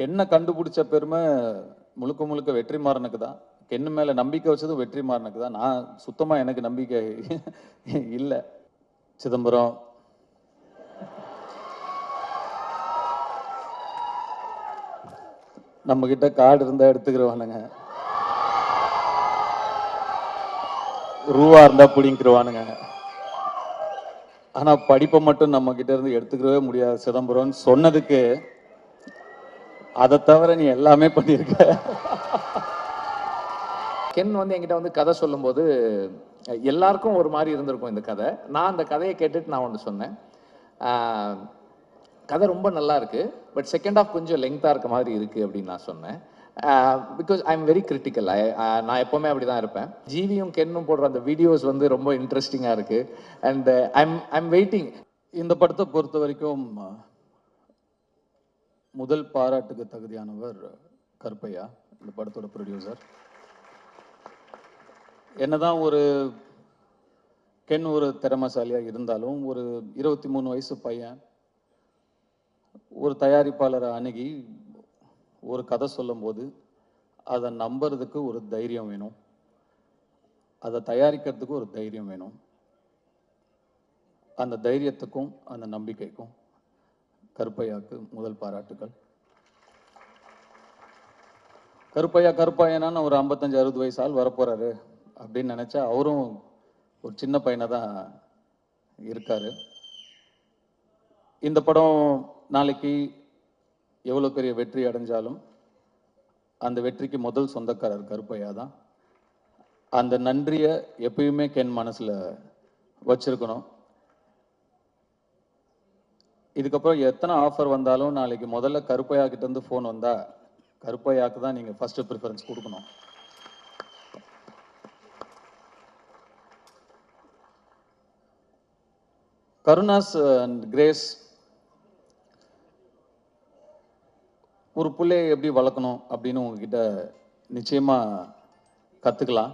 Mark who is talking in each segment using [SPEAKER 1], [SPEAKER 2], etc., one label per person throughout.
[SPEAKER 1] என்ன கண்டுபிடிச்ச பெருமை முழுக்க முழுக்க வெற்றிமாறனுக்கு தான். கென்னு மேல நம்பிக்கை வச்சதும் வெற்றிமாறனுக்கு தான். நான் சுத்தமா எனக்கு நம்பிக்கை இல்லை. சிதம்பரம் நம்ம கிட்ட கார்டு இருந்தா எடுத்துக்கிறவானுங்க, ரூவா இருந்தா பிடிங்கிருவானுங்க. ஆனா படிப்பை மட்டும் நம்ம கிட்ட இருந்து எடுத்துக்கவே முடியாது சிதம்பரம் சொன்னதுக்கு, அதை தவிர நீ எல்லாமே பண்ணியிருக்க.
[SPEAKER 2] கென் வந்து என்கிட்ட வந்து கதை சொல்லும்போது எல்லாருக்கும் ஒரு மாதிரி இருந்திருக்கும் இந்த கதை. நான் அந்த கதையை கேட்டுட்டு நான் ஒன்று சொன்னேன். கதை ரொம்ப நல்லா இருக்கு, பட் செகண்ட் ஹாஃப் கொஞ்சம் லெங்க்தாக இருக்க மாதிரி இருக்கு அப்படின்னு நான் சொன்னேன். Because I am very critical. நான் எப்போவுமே அப்படி தான் இருப்பேன். ஜிவியும் கென்னும் போடுற அந்த வீடியோஸ் வந்து ரொம்ப இன்ட்ரெஸ்டிங்காக இருக்கு. And I'm waiting.
[SPEAKER 1] இந்த படத்தை பொறுத்த வரைக்கும் முதல் பாராட்டுக்கு தகுதியானவர் கருப்பையா, இந்த படத்தோட ப்ரொடியூசர். என்னதான் ஒரு கென் ஒரு திறமைசாலியா இருந்தாலும், ஒரு 23 வயசு பையன் ஒரு தயாரிப்பாளரை அணுகி ஒரு கதை சொல்லும்போது அதை நம்புறதுக்கு ஒரு தைரியம் வேணும், அதை தயாரிக்கிறதுக்கு ஒரு தைரியம் வேணும். அந்த தைரியத்துக்கும் அந்த நம்பிக்கைக்கும் கருப்பையாவுக்கு முதல் பாராட்டுகள். கருப்பையனா ஒரு 55-60 வயசு ஆள் வரப்போறாரு அப்படின்னு நினைச்சா அவரும் ஒரு சின்ன பையனை தான் இருக்காரு. இந்த படம் நாளைக்கு எவ்வளோ பெரிய வெற்றி அடைஞ்சாலும் அந்த வெற்றிக்கு முதல் சொந்தக்காரர் கருப்பையா தான். அந்த நன்றியை எப்பயுமே கென் மனசுல வச்சிருக்கணும். இதுக்கப்புறம் எத்தனை ஆஃபர் வந்தாலும் நாளைக்கு முதல்ல கருப்பையா கிட்ட இருந்து ஃபோன் வந்தா கருப்பையாக்கு தான் நீங்க ஃபர்ஸ்ட் ப்ரிஃபரன்ஸ் கொடுக்கணும். கருணாஸ் அண்ட் கிரேஸ் ஒரு பிள்ளையை எப்படி வளர்க்கணும் அப்படின்னு உங்ககிட்ட நிச்சயமா கத்துக்கலாம்.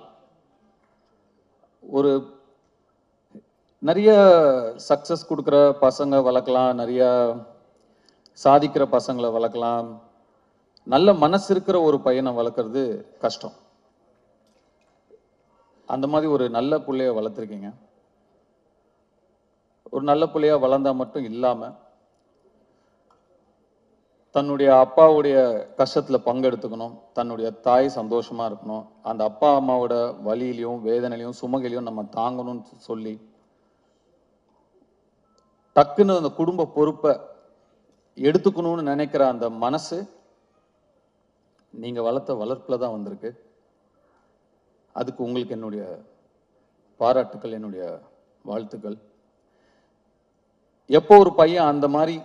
[SPEAKER 1] ஒரு நிறைய சக்சஸ் கொடுக்குற பசங்க வளர்க்கலாம், நிறைய சாதிக்கிற பசங்களை வளர்க்கலாம். நல்ல மனசு இருக்கிற ஒரு பையனை வளர்க்குறது கஷ்டம். அந்த மாதிரி ஒரு நல்ல பிள்ளைய வளர்த்துருக்கீங்க. ஒரு நல்ல பிள்ளையா வளர்ந்தா மட்டும் இல்லாம தன்னுடைய அப்பாவுடைய கஷ்டத்துல பங்கெடுத்துக்கணும், தன்னுடைய தாய் சந்தோஷமா இருக்கணும், அந்த அப்பா அம்மாவோட வலியிலையும் வேதனையிலையும் சுமகையிலையும் நம்ம தாங்கணும்னு சொல்லி டக்குன்னு அந்த குடும்ப பொறுப்பை எடுத்துக்கணும்னு நினைக்கிற அந்த மனசு நீங்க வளர்த்த வளர்ப்புல தான் வந்திருக்கு. அதுக்கு உங்களுக்கு என்னுடைய பாராட்டுக்கள், என்னுடைய வாழ்த்துக்கள். எப்போ ஒரு பையன் அந்த மாதிரி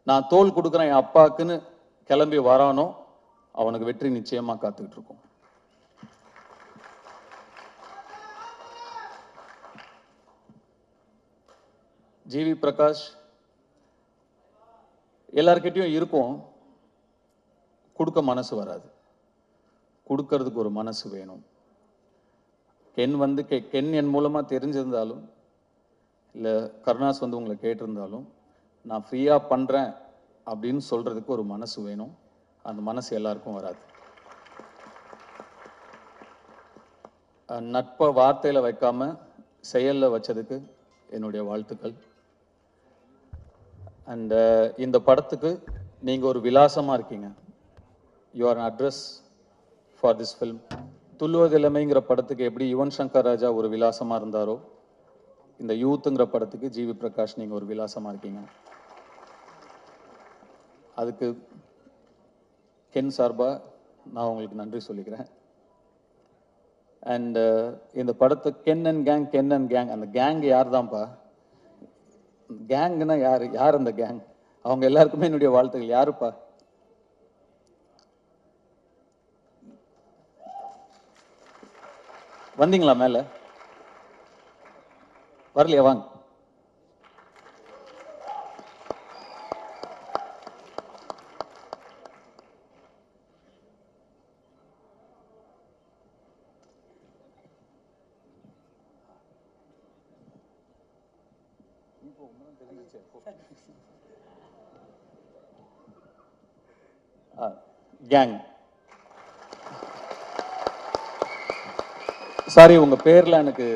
[SPEAKER 1] நான் தோல் கொடுக்குறேன் என் அப்பாக்குன்னு கிளம்பி வரானோ அவனுக்கு வெற்றி நிச்சயமா காத்துக்கிட்டு இருக்கும். ஜிவி பிரகாஷ் எல்லார்கிட்டையும் இருக்கும், கொடுக்க மனசு வராது, கொடுக்கறதுக்கு ஒரு மனசு வேணும். கென் வந்து கென் என் மூலமா தெரிஞ்சிருந்தாலும் இல்லை கருணாஸ் வந்து உங்களை கேட்டிருந்தாலும் நான் ஃப்ரீயாக பண்ணுறேன் அப்படின்னு சொல்கிறதுக்கு ஒரு மனசு வேணும். அந்த மனசு எல்லாருக்கும் வராது. நட்பை வார்த்தையில் வைக்காம செயலில் வச்சதுக்கு என்னுடைய வாழ்த்துக்கள். அண்ட் இந்த படத்துக்கு நீங்கள் ஒரு விலாசமாக இருக்கீங்க. You are an address for this film. துள்ளுவதில்லைங்கிற படத்துக்கு எப்படி யுவன் சங்கர் ராஜா ஒரு விலாசமாக இருந்தாரோ, இந்த யூத்துங்கிற படத்துக்கு ஜிவி பிரகாஷ் நீங்கள் ஒரு விலாசமாக இருக்கீங்க. அதுக்கு கென் சார்பாக நான் உங்களுக்கு நன்றி சொல்லிக்கிறேன். அண்ட் இந்த படத்தை கென் அண்ட் கேங், அந்த கேங் யார் தான்ப்பா? கேங்குன்னா யார் அந்த கேங்? அவங்க எல்லாருக்குமே என்னுடைய வாழ்த்துக்கள். யாருப்பா? வந்தீங்களா மேல? வரலையா? வாங்க. கேங். சாரி, உங்கள் பேரில் எனக்கு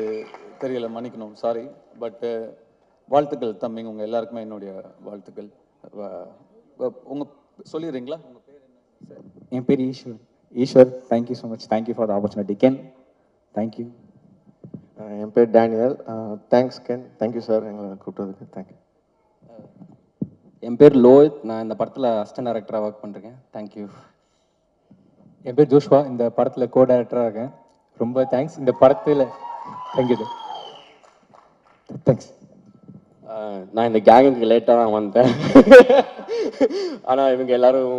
[SPEAKER 1] தெரியல, மன்னிக்கணும், சாரி. பட் வாழ்த்துக்கள் தம்பிங்க, உங்கள் எல்லாருக்குமே என்னுடைய வாழ்த்துக்கள். உங்கள் சொல்லிடுறீங்களா? உங்கள் பேர் என்ன?
[SPEAKER 3] என் பேர் Eswar. Eswar, thank you so much. Thank you for the opportunity. Ken, thank you.
[SPEAKER 4] என் பேர் Daniel. Thanks Ken, thank you sir எங்களை கூப்பிட்டதுக்கு. தேங்க்யூ.
[SPEAKER 5] என் பேர் லோஹித். நான் இந்த படத்தில் அசிஸ்டன்ட் டைரக்டராக ஒர்க் பண்ணுறேன். தேங்க்யூ.
[SPEAKER 3] என் பேர் ஜோஷ்வா. இந்த படத்தில் கோ டைரக்டராக இருக்கேன். ரொம்ப தேங்க்ஸ். இந்த படத்தில் தேங்க்யூ. தேங்க்ஸ்.
[SPEAKER 6] நான் இந்த கேங்குக்கு லேட்டாக தான் வந்தேன். ஆனால் இவங்க எல்லாரும்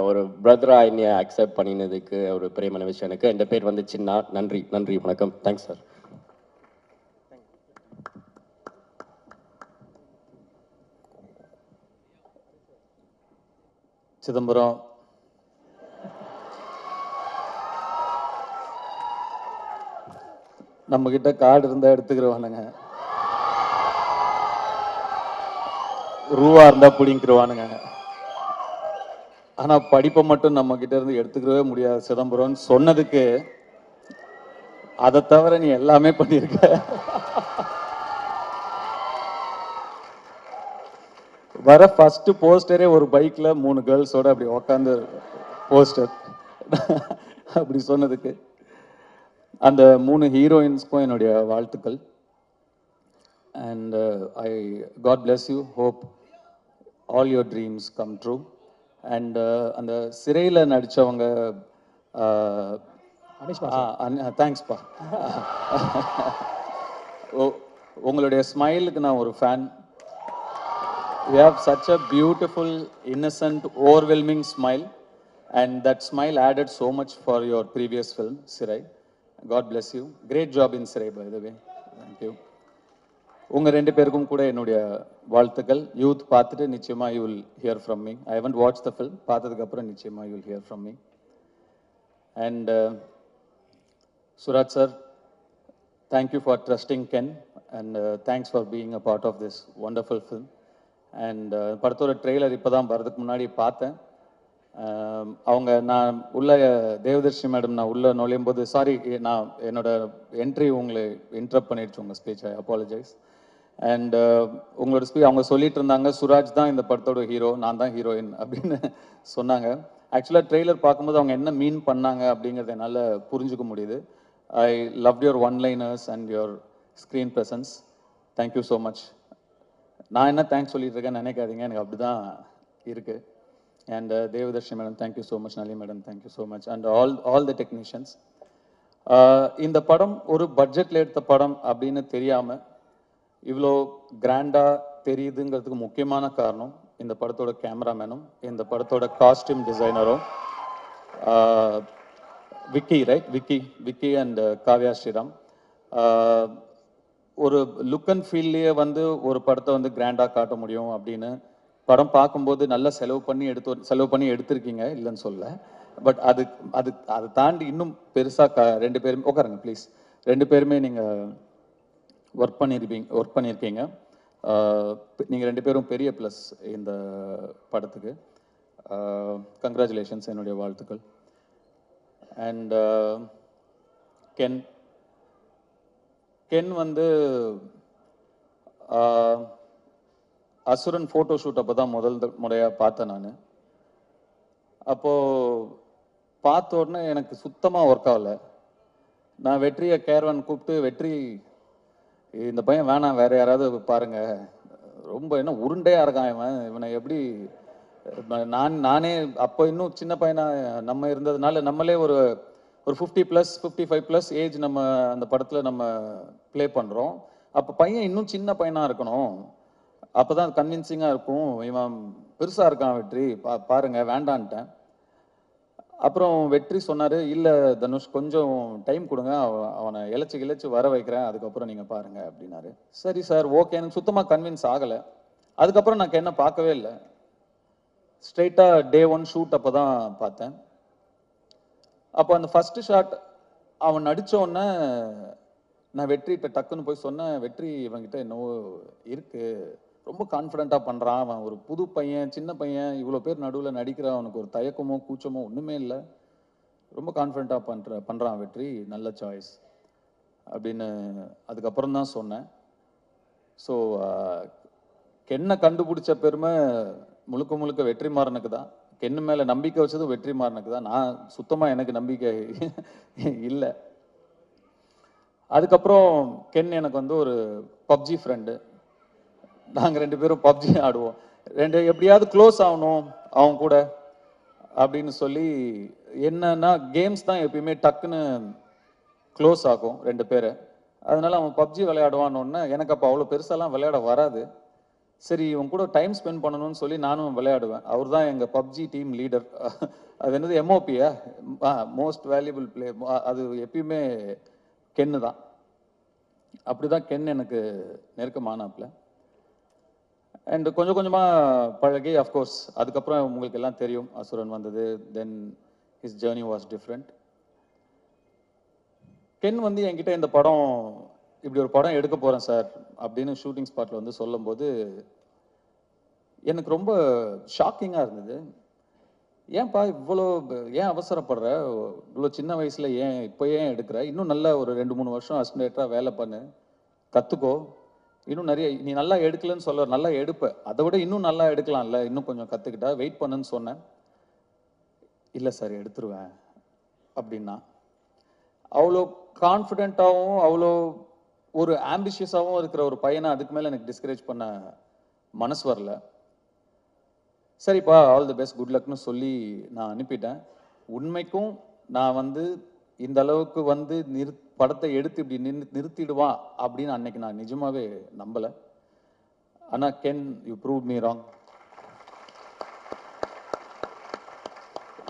[SPEAKER 6] ஒரு பிரதராக என்னைய அக்செப்ட் பண்ணினதுக்கு ஒரு பெரியமான விஷயம் எனக்கு. என் பேர் வந்து சின்னா. நன்றி, நன்றி, வணக்கம். Thanks sir.
[SPEAKER 1] சிதம்பரம், நம்ம கிட்ட கார்டு இருந்தா எடுத்துக்கிறவானுங்க, ரூபா இருந்தா பிடிங்கிருவானுங்க. ஆனா படிப்பை மட்டும் நம்ம கிட்ட இருந்து எடுத்துக்கவே முடியாது சிதம்பரம் சொன்னதுக்கு, அதை தவிர நீ எல்லாமே பண்ணியிருக்க. வர ஃபர்ஸ்ட் போஸ்டரே ஒரு பைக்ல 3 கேர்ள்ஸோட அப்படி உக்காந்து போஸ்டர் அப்படி சொன்னதுக்கு அந்த 3 ஹீரோயின்ஸ்க்கும் என்னுடைய வாழ்த்துக்கள். And I God bless you. Hope all your dreams come true. And அந்த சிறையில் நடித்தவங்க, தேங்க்ஸ்ப்பா. உங்களுடைய ஸ்மைலுக்கு நான் ஒரு fan. You have such a beautiful, innocent, overwhelming smile, and that smile added so much for your previous film, Sirai. God bless you. Great job in Sirai, by the way. Thank you. உங்க 2 பேருக்கும் கூட என்னுடைய வாழ்த்துக்கள். Youth பார்த்துட்டு நிச்சயமா you will hear from me. I haven't watched the film. பார்த்ததுக்கு அப்புறம் நிச்சயமா you will hear from me. And Suraj sir, thank you for trusting Ken, and thanks for being a part of this wonderful film. And படத்தோட trailer இப்போ தான் வரதுக்கு முன்னாடி பார்த்தேன். அவங்க நான் உள்ள தேவதர்ஷி மேடம் நான் உள்ளே நுழையும் போது, சாரி நான் என்னோட என்ட்ரி உங்களை இன்டரப்ட் பண்ணிடுச்சு உங்கள் ஸ்பீச், ஐ அப்பாலஜைஸ். அண்ட் உங்களோட ஸ்பீச் அவங்க சொல்லிட்டு இருந்தாங்க, சுராஜ் தான் இந்த படத்தோட ஹீரோ, நான் தான் ஹீரோயின் அப்படின்னு சொன்னாங்க. ஆக்சுவலாக ட்ரெய்லர் பார்க்கும்போது அவங்க என்ன மீன் பண்ணாங்க அப்படிங்கிறத என்னால் புரிஞ்சுக்க முடியுது. I love your one-liners and your screen presence. Thank you so much. நான் என்ன தேங்க்ஸ் சொல்லிட்டு இருக்கேன்னு நினைக்காதீங்க, எனக்கு அப்படி தான் இருக்குது. And Devadarshi madam thank you so much. Nalini madam thank you so much. And all the technicians. இந்த படம் ஒரு பட்ஜெட்டில் எடுத்த படம் அப்படின்னு தெரியாமல் இவ்வளோ கிராண்டாக தெரியுதுங்கிறதுக்கு முக்கியமான காரணம் இந்த படத்தோட கேமராமேனும் இந்த படத்தோட காஸ்டியூம் டிசைனரும் விக்கி, ரைட்? விக்கி அண்ட் காவ்யா ஸ்ரீராம். ஒரு லுக் அண்ட் ஃபீல்லையே வந்து ஒரு படத்தை வந்து கிராண்டாக காட்ட முடியும் அப்படின்னு படம் பார்க்கும்போது நல்லா செலவு பண்ணி எடுத்திருக்கீங்க, இல்லைன்னு சொல்ல. பட் அதை தாண்டி இன்னும் பெருசாக 2 பேருமே உட்காருங்க ப்ளீஸ். 2 பேருமே நீங்கள் ஒர்க் பண்ணியிருக்கீங்க. நீங்கள் 2 பேரும் பெரிய ப்ளஸ் இந்த படத்துக்கு. கங்க்ராச்சுலேஷன்ஸ், என்னுடைய வாழ்த்துக்கள். அண்ட் கென் வந்து அசுரன் ஃபோட்டோ ஷூட் அப்போ தான் முதல் முறையாக பார்த்தேன் நான். அப்போது பார்த்த உடனே எனக்கு சுத்தமாக ஒர்க் ஆகலை. நான் வெற்றியை கேர்வன் கூப்பிட்டு, வெற்றி இந்த பையன் வேணாம், வேறு யாராவது பாருங்க, ரொம்ப என்ன உருண்டையாக இருக்கான் இவனை எப்படி. நானே அப்போ இன்னும் சின்ன பையனா நம்ம இருந்ததுனால நம்மளே ஒரு 50+, 55+ ஏஜ் நம்ம அந்த படத்தில் நம்ம ப்ளே பண்ணுறோம். அப்போ பையன் இன்னும் சின்ன பையனாக இருக்கணும், அப்போ தான் கன்வின்சிங்காக இருக்கும். இவன் பெருசாக இருக்கான் வெற்றி, பாருங்க, வேண்டான்ட்டேன். அப்புறம் வெற்றி சொன்னார், இல்லை தனுஷ் கொஞ்சம் டைம் கொடுங்க, அவனை இழைச்சி வர வைக்கிறேன், அதுக்கப்புறம் நீங்கள் பாருங்க அப்படின்னாரு. சரி சார், ஓகே. எனக்கு சுத்தமாக கன்வின்ஸ் ஆகலை. அதுக்கப்புறம் நான் என்ன பார்க்கவே இல்லை. ஸ்ட்ரெயிட்டாக Day 1 ஷூட் அப்போ தான் பார்த்தேன். அப்போ அந்த ஃபர்ஸ்ட் ஷாட் அவன் நடித்த உடனே நான் வெற்றிகிட்ட டக்குன்னு போய் சொன்னேன், வெற்றி இவங்கிட்ட என்னவோ இருக்குது, ரொம்ப கான்ஃபிடென்ட்டாக பண்ணுறான். அவன் ஒரு புது பையன், சின்ன பையன், இவ்வளோ பேர் நடுவில் நடிக்கிறான். அவனுக்கு ஒரு தயக்கமோ கூச்சமோ ஒன்றுமே இல்லை. ரொம்ப கான்ஃபிடென்ட்டாக பண்ணுறான் வெற்றி, நல்ல சாய்ஸ் அப்படின்னு அதுக்கப்புறம் தான் சொன்னேன். ஸோ கென்னை கண்டுபிடிச்ச பெருமை முழுக்க முழுக்க வெற்றிமாறனுக்கு தான். கென்னு மேலே நம்பிக்கை வச்சதும் வெற்றிமாறனுக்கு தான். நான் சுத்தமாக எனக்கு நம்பிக்கை இல்லை. அதுக்கப்புறம் கென் எனக்கு வந்து ஒரு பப்ஜி ஃப்ரெண்டு. நாங்கள் 2 பேரும் பப்ஜி ஆடுவோம். எப்படியாவது க்ளோஸ் ஆகணும் அவன் கூட அப்படின்னு சொல்லி, என்னன்னா கேம்ஸ் தான் எப்பயுமே டக்குன்னு க்ளோஸ் ஆகும் 2 பேரை. அதனால அவன் பப்ஜி விளையாடுவான்னு எனக்கு அப்போ அவ்வளோ பெருசாலாம் விளையாட வராது. சரி இவன் கூட டைம் ஸ்பெண்ட் பண்ணணும்னு சொல்லி நானும் விளையாடுவேன். அவர் தான் எங்கள் பப்ஜி டீம் லீடர். அது என்னது எம்ஓபியா, மோஸ்ட் வேல்யூபிள் பிளே. அது எப்பயுமே கென்னு தான். அப்படி தான் கென் எனக்கு நெருக்கமானாப்புல. அண்ட் கொஞ்சம் கொஞ்சமாக பழகி, அஃப்கோர்ஸ் அதுக்கப்புறம் உங்களுக்கு எல்லாம் தெரியும் அசுரன் வந்தது. Then his journey was different. Ken வந்து என்கிட்ட இந்த படம், இப்படி ஒரு படம் எடுக்க போகிறேன் சார் அப்படின்னு ஷூட்டிங் ஸ்பாட்டில் வந்து சொல்லும்போது எனக்கு ரொம்ப ஷாக்கிங்காக இருந்தது. ஏன்பா இவ்வளோ ஏன் அவசரப்படுற, இவ்வளோ சின்ன வயசில் ஏன் இப்போ ஏன் எடுக்கிற, இன்னும் நல்லா ஒரு 2-3 வருஷம் அசிஸ்டன்டேட்டராக வேலை பண்ணு, கற்றுக்கோ, இன்னும் நிறைய, நீ நல்லா எடுக்கலன்னு சொல்ல, நல்லா எடுப்ப, அதை விட இன்னும் நல்லா எடுக்கலாம்ல, இன்னும் கொஞ்சம் கற்றுக்கிட்டா, வெயிட் பண்ணுன்னு சொன்னேன். இல்லை சார் எடுத்துருவேன் அப்படின்னா. அவ்வளோ கான்ஃபிடென்ட்டாகவும் அவ்வளோ ஒரு ஆம்பிஷியஸாகவும் இருக்கிற ஒரு பையனை அதுக்கு மேலே எனக்கு டிஸ்கரேஜ் பண்ண மனசு வரல. சரிப்பா ஆல் தி பெஸ்ட், குட் லக்னு சொல்லி நான் அனுப்பிட்டேன். உண்மைக்கும் நான் வந்து இந்த அளவுக்கு வந்து படத்தை எடுத்து இப்படி நிறுத்திடுவான் அப்படின்னு அன்னைக்கு நான் நிஜமாவே நம்பலை. ஆனால் Ken, you prove me wrong.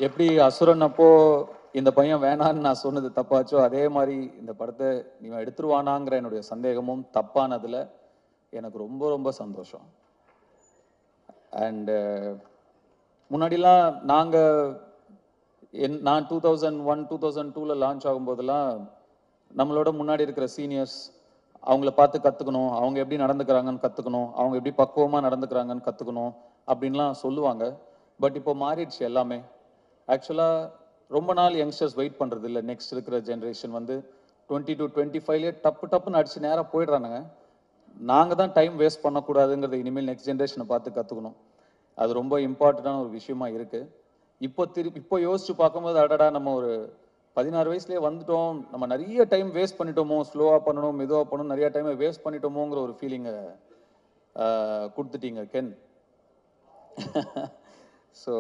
[SPEAKER 1] எப்படி அசுரன் அப்போ இந்த பையன் வேணான்னு நான் சொன்னது தப்பாச்சோ, அதே மாதிரி இந்த படத்தை நீ எடுத்துருவானாங்கிற என்னுடைய சந்தேகமும் தப்பானதில் எனக்கு ரொம்ப ரொம்ப சந்தோஷம். அண்டு முன்னாடிலாம் நான் 2001 2002 லான்ச் ஆகும்போதெல்லாம் நம்மளோட முன்னாடி இருக்கிற சீனியர்ஸ் அவங்கள பார்த்து கற்றுக்கணும், அவங்க எப்படி நடந்துக்கிறாங்கன்னு கற்றுக்கணும், அவங்க எப்படி பக்குவமாக நடந்துக்கிறாங்கன்னு கற்றுக்கணும் அப்படின்லாம் சொல்லுவாங்க. பட் இப்போ மாறிடுச்சு எல்லாமே. ஆக்சுவலாக ரொம்ப நாள் யங்ஸ்டர்ஸ் வெயிட் பண்ணுறது இல்லை. நெக்ஸ்ட் இருக்கிற ஜென்ரேஷன் வந்து 20 to 25 டப்புன்னு அடிச்சு நேராக போயிடுறானுங்க. நாங்கள் தான் டைம் வேஸ்ட் பண்ணக்கூடாதுங்கிறது இனிமேல் நெக்ஸ்ட் ஜென்ரேஷனை பார்த்து கற்றுக்கணும். அது ரொம்ப இம்பார்ட்டண்டான ஒரு விஷயமா இருக்குது. இப்போ யோசிச்சு பார்க்கும்போது, அடடா நம்ம ஒரு 16 வயசுலேயே வந்துட்டோம், நம்ம நிறைய டைம் வேஸ்ட் பண்ணிட்டோமோ, ஸ்லோவாக பண்ணணும் மெதுவாக பண்ணணும், நிறைய டைமை வேஸ்ட் பண்ணிட்டோமோங்கிற ஒரு ஃபீலிங்கை கொடுத்துட்டீங்க கென். ஸோ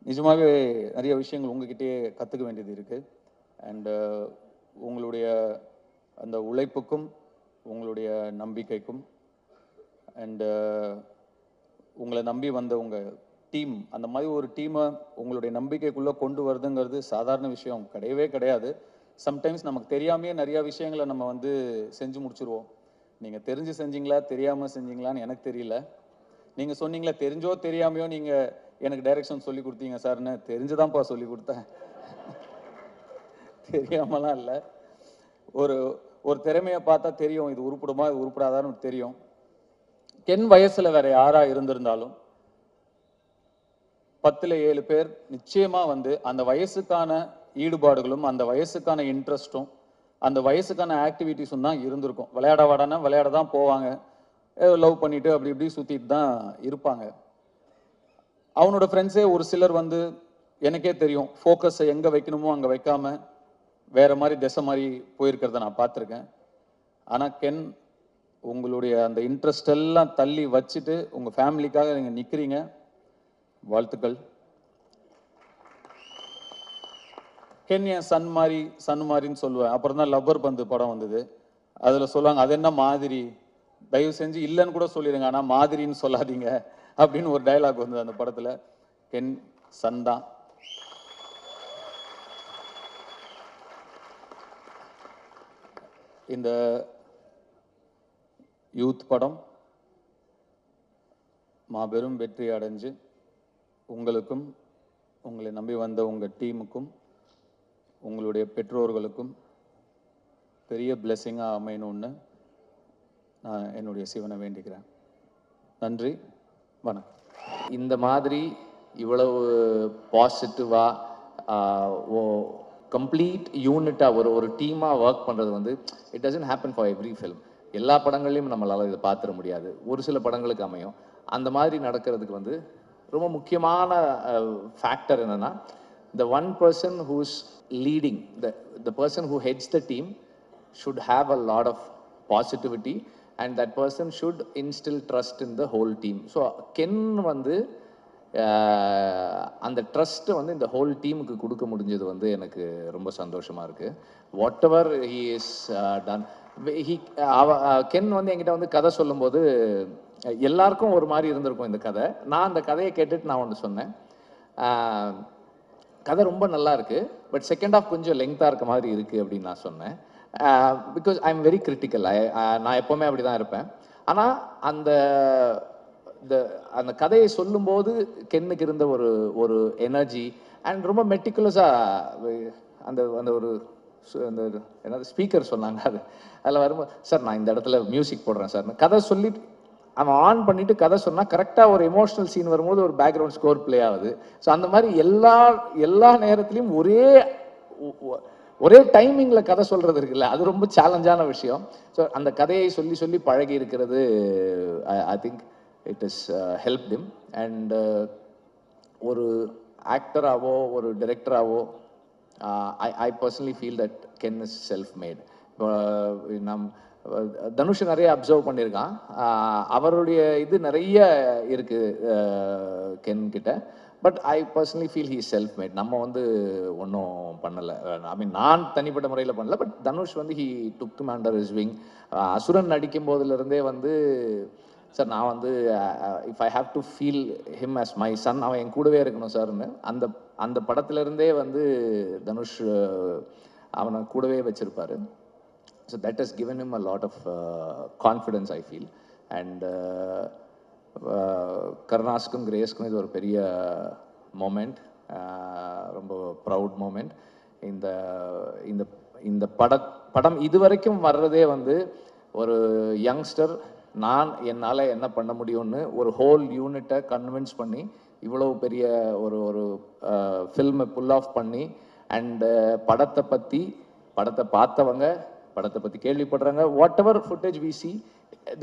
[SPEAKER 1] நிஜமாகவே நிறைய விஷயங்கள் உங்ககிட்டயே கற்றுக்க வேண்டியது இருக்குது. அண்டு உங்களுடைய அந்த உழைப்புக்கும் உங்களுடைய நம்பிக்கைக்கும் அண்டு உங்களை நம்பி வந்த உங்கள் டீம், அந்த மாதிரி ஒரு டீமை உங்களுடைய நம்பிக்கைக்குள்ளே கொண்டு வருதுங்கிறது சாதாரண விஷயம் கிடையவே கிடையாது. சம்டைம்ஸ் நமக்கு தெரியாமையே நிறையா விஷயங்களை நம்ம வந்து செஞ்சு முடிச்சுருவோம். நீங்கள் தெரிஞ்சு செஞ்சீங்களா தெரியாமல் செஞ்சீங்களான்னு எனக்கு தெரியல. நீங்கள் சொன்னீங்களா தெரிஞ்சோ தெரியாமையோ நீங்கள் எனக்கு டைரக்ஷன் சொல்லி கொடுத்தீங்க சார்னு. தெரிஞ்சுதான்ப்பா சொல்லி கொடுத்தேன், தெரியாமலாம் இல்லை. ஒரு திறமையை பார்த்தா தெரியும், இது உருப்படுமா இது உருப்படாதான்னு தெரியும். கென் வயசில் வேற யாராக இருந்திருந்தாலும் 10ல் 7 பேர் நிச்சயமாக வந்து அந்த வயசுக்கான ஈடுபாடுகளும் அந்த வயசுக்கான இன்ட்ரெஸ்ட்டும் அந்த வயசுக்கான ஆக்டிவிட்டீஸும் தான் இருந்திருக்கும். விளையாட வாடானா விளையாட தான் போவாங்க, லவ் பண்ணிட்டு அப்படி இப்படி சுற்றிட்டு தான் இருப்பாங்க. அவனோட ஃப்ரெண்ட்ஸே ஒரு சிலர் வந்து எனக்கே தெரியும், ஃபோக்கஸை எங்கே வைக்கணுமோ அங்கே வைக்காம வேற மாதிரி திசை மாதிரி போயிருக்கிறத நான் பார்த்துருக்கேன். ஆனால் கென், உங்களுடைய அந்த இன்ட்ரெஸ்ட் எல்லாம் தள்ளி வச்சுட்டு உங்கள் ஃபேமிலிக்காக நீங்கள் நிற்கிறீங்க. வாழ்த்துக்கள். கென் என் சன் மாதிரின்னு சொல்லுவேன். அப்புறம் தான் லப்பர் பந்து படம் வந்தது. அதில் சொல்லுவாங்க, அது என்ன மாதிரி, தயவு செஞ்சு இல்லைன்னு கூட சொல்லிடுங்க, ஆனால் மாதிரின்னு சொல்லாதீங்க அப்படின்னு ஒரு டைலாக் வந்தது அந்த படத்தில். கென் சன் தான். இந்த யூத் படம் மாபெரும் வெற்றி அடைஞ்சு உங்களுக்கும் உங்களை நம்பி வந்த உங்கள் டீமுக்கும் உங்களுடைய பெற்றோர்களுக்கும் பெரிய பிளெஸ்ஸிங்காக அமையணும்னு நான் என்னுடைய சிவனை வேண்டிக்கிறேன். நன்றி, வணக்கம்.
[SPEAKER 2] இந்த மாதிரி இவ்வளவு பாசிட்டிவாக கம்ப்ளீட் யூனிட்டாக ஒரு டீமாக ஒர்க் பண்ணுறது வந்து it doesn't happen for every film. எல்லா படங்கள்லையும் நம்மளால் இதை பார்த்துட முடியாது, ஒரு சில படங்களுக்கு அமையும். அந்த மாதிரி நடக்கிறதுக்கு வந்து ரொம்ப முக்கியமான ஃபேக்டர் என்னென்னா, the one person who's leading, the person who heads the team should have a lot of positivity and that person should instill trust in the whole team. So Ken வந்து அந்த ட்ரஸ்ட்டை வந்து இந்த ஹோல் டீமுக்கு கொடுக்க முடிஞ்சது வந்து எனக்கு ரொம்ப சந்தோஷமாக இருக்குது. What ever he is done, Ken வந்து என்கிட்ட வந்து கதை சொல்லும்போது எல்லாருக்கும் ஒரு மாதிரி இருந்திருக்கும் இந்த கதை. நான் அந்த கதையை கேட்டுட்டு நான் ஒன்று சொன்னேன், கதை ரொம்ப நல்லா இருக்குது, பட் செகண்ட் ஹாஃப் கொஞ்சம் லெங்க்தாக இருக்க மாதிரி இருக்குது அப்படின்னு நான் சொன்னேன். Because I am very critical, நான் எப்போவுமே அப்படி தான் இருப்பேன். ஆனால் அந்த கதையை சொல்லும்போது கென்னுக்கு இருந்த ஒரு எனர்ஜி அண்ட் ரொம்ப மெட்டிகுலஸாக அந்த ஒரு அந்த என்னது ஸ்பீக்கர் சொன்னாங்க, அதில் வரும்போது சார் நான் இந்த இடத்துல மியூசிக் போடுறேன் சார், கதை சொல்லிட்டு அவன் ஆன் பண்ணிட்டு கதை சொன்னால் கரெக்டாக ஒரு எமோஷனல் சீன் வரும்போது ஒரு பேக்ரவுண்ட் ஸ்கோர் ப்ளே ஆகுது. ஸோ அந்த மாதிரி எல்லா நேரத்துலையும் ஒரே டைமிங்கில் கதை சொல்கிறது இருக்குல்ல, அது ரொம்ப சேலஞ்சான விஷயம். ஸோ அந்த கதையை சொல்லி சொல்லி பழகி இருக்கிறது I think it is helped him. And ஒரு ஆக்டராகவோ ஒரு டிரெக்டராகவோ I personally feel that Ken is self made. Dhanush நிறைய அப்சர்வ் பண்ணியிருக்கான், அவருடைய இது நிறைய இருக்குது கென் கிட்ட. But I personally feel he self made. நம்ம வந்து ஒன்றும் பண்ணலை, ஐ மீன் நான் தனிப்பட்ட முறையில் பண்ணல, பட் தனுஷ் வந்து he took him under his wing. Asuran நடிக்கும் போதுலேருந்தே வந்து சார் நான் வந்து if I have to feel him as my son, அவன் என் கூடவே இருக்கணும் சார்னு அந்த படத்துலேருந்தே வந்து தனுஷ் அவனை கூடவே வச்சுருப்பார். So that has given him a lot of confidence I feel. And கருணாஸுக்கும் கிரேஸ்க்கும் இது ஒரு பெரிய மோமெண்ட், ரொம்ப ப்ரவுட் மோமெண்ட். இந்த படம் இதுவரைக்கும் வர்றதே வந்து ஒரு யங்ஸ்டர் என்னால் என்ன பண்ண முடியும்னு ஒரு ஹோல் யூனிட்டை கன்வின்ஸ் பண்ணி இவ்வளவு பெரிய ஒரு ஃபில்மை புல் ஆஃப் பண்ணி அண்டு படத்தை பார்த்தவங்க படத்தை பற்றி கேள்விப்படுறாங்க, whatever footage we see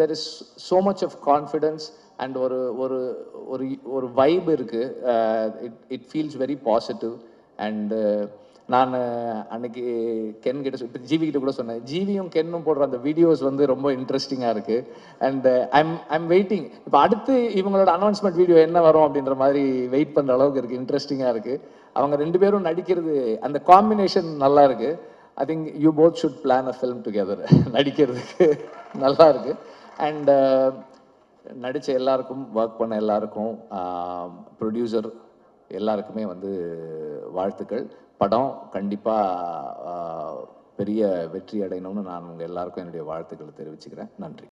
[SPEAKER 2] there is so much of confidence and ஒரு வைப் இருக்குது. It feels very positive. And நான் அன்னைக்கு கென் கிட்ட இப்போ ஜிவி கிட்ட கூட சொன்னேன், ஜிவியும் கென்னும் போடுற அந்த வீடியோஸ் வந்து ரொம்ப இன்ட்ரெஸ்டிங்காக இருக்குது. அண்ட் ஐம் வெயிட்டிங், இப்போ அடுத்து இவங்களோட அனௌன்ஸ்மெண்ட் வீடியோ என்ன வரும் அப்படின்ற மாதிரி வெயிட் பண்ணுற அளவுக்கு இருக்குது, இன்ட்ரெஸ்டிங்காக இருக்குது. அவங்க ரெண்டு பேரும் நடிக்கிறது அந்த காம்பினேஷன் நல்லா இருக்குது. I think you both should plan a film together. நடிக்கிறதுக்கு நல்லா இருக்குது. அண்ட் நடித்த எல்லாருக்கும், ஒர்க் பண்ண எல்லாருக்கும், ப்ரொடியூசர் எல்லாருக்குமே வந்து வாழ்த்துக்கள். படம் கண்டிப்பாக பெரிய வெற்றி அடையணும்னு நான் உங்கள் எல்லாருக்கும் என்னுடைய வாழ்த்துக்களை தெரிவிச்சுக்கிறேன். நன்றி.